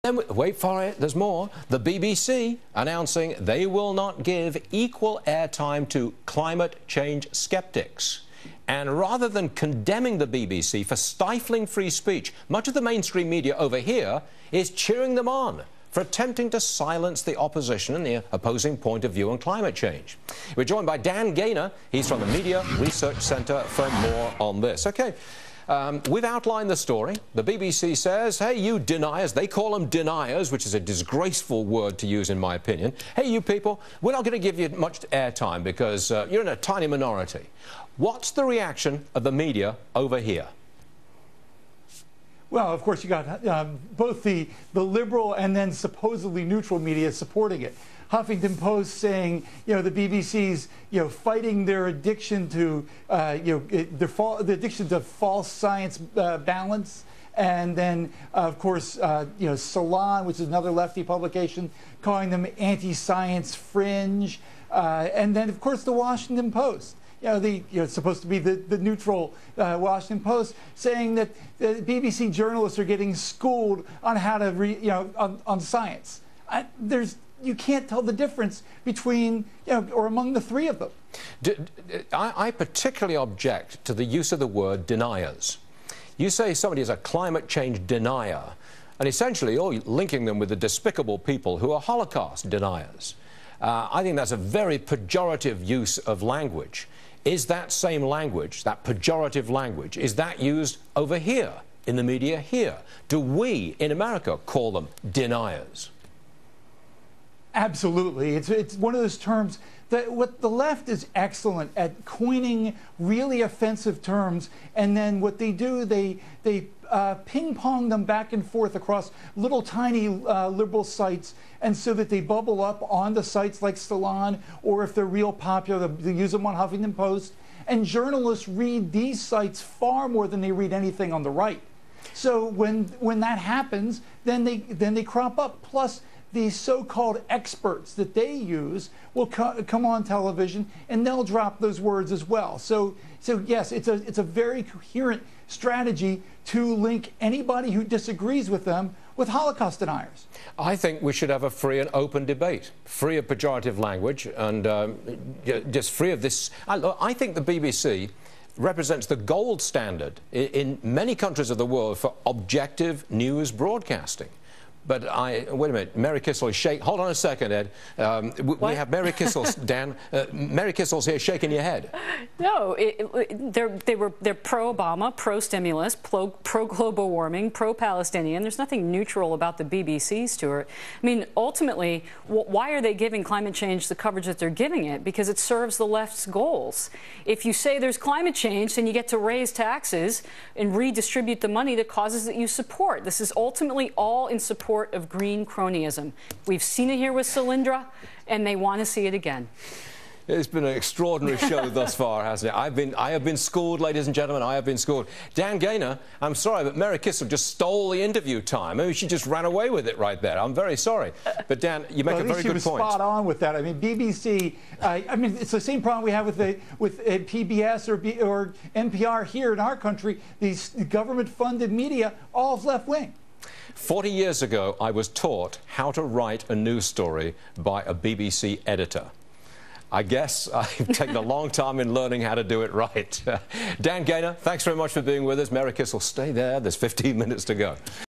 Then, wait for it, there's more. The BBC announcing they will not give equal airtime to climate change skeptics. And rather than condemning the BBC for stifling free speech, much of the mainstream media over here is cheering them on for attempting to silence the opposition and the opposing point of view on climate change. We're joined by Dan Gaynor. He's from the Media Research Centre for more on this. OK. We've outlined the story. The BBC says, hey, you deniers, they call them deniers, which is a disgraceful word to use in my opinion. Hey, you people, we're not going to give you much airtime because you're in a tiny minority. What's the reaction of the media over here? Well, of course, you got both the liberal and then supposedly neutral media supporting it. Huffington Post saying, the BBC's, fighting their addiction to, the addiction to false science balance. And then, of course, Salon, which is another lefty publication, calling them anti-science fringe. And then, of course, the Washington Post. It's supposed to be the neutral Washington Post, saying that the BBC journalists are getting schooled on how to on science. You can't tell the difference between, or among the three of them. I particularly object to the use of the word deniers. You say somebody is a climate change denier, and essentially you're linking them with the despicable people who are Holocaust deniers. I think that's a very pejorative use of language. Is that same language, that pejorative language, is that used over here, in the media here? Do we, in America, call them deniers? Absolutely. It's one of those terms that what the left is excellent at coining really offensive terms, and then what they do, they ping-pong them back and forth across little tiny liberal sites, and so that they bubble up on the sites like Salon, or if they're real popular, they use them on Huffington Post. And journalists read these sites far more than they read anything on the right. So when that happens, then they crop up. Plus, these so-called experts that they use will come on television and they'll drop those words as well. So yes, it's a very coherent strategy to link anybody who disagrees with them with Holocaust deniers. I think we should have a free and open debate, free of pejorative language and just free of this. I think the BBC represents the gold standard in many countries of the world for objective news broadcasting. But wait a minute, Mary Kissel is shaking. Hold on a second, Ed. We have Mary Kissel, Dan. Mary Kissel's here shaking your head. No, they're pro-Obama, pro-stimulus, pro-global warming, pro-Palestinian. There's nothing neutral about the BBC, Stuart. I mean, ultimately, why are they giving climate change the coverage that they're giving it? Because it serves the left's goals. If you say there's climate change, then you get to raise taxes and redistribute the money to causes that you support. This is ultimately all in support of green cronyism. We've seen it here with Solyndra, and they want to see it again. It's been an extraordinary show thus far, hasn't it? I have been schooled, ladies and gentlemen. I have been schooled. Dan Gaynor, I'm sorry, but Mary Kissel just stole the interview time. Maybe she just ran away with it right there. I'm very sorry. But Dan, you make a very good point. She was spot on with that. I mean, BBC. I mean, it's the same problem we have with PBS or NPR here in our country. These government-funded media, all left-wing. 40 years ago, I was taught how to write a news story by a BBC editor. I guess I've taken a long time in learning how to do it right. Dan Gaynor, thanks very much for being with us. Mary Kissel, stay there. There's 15 minutes to go.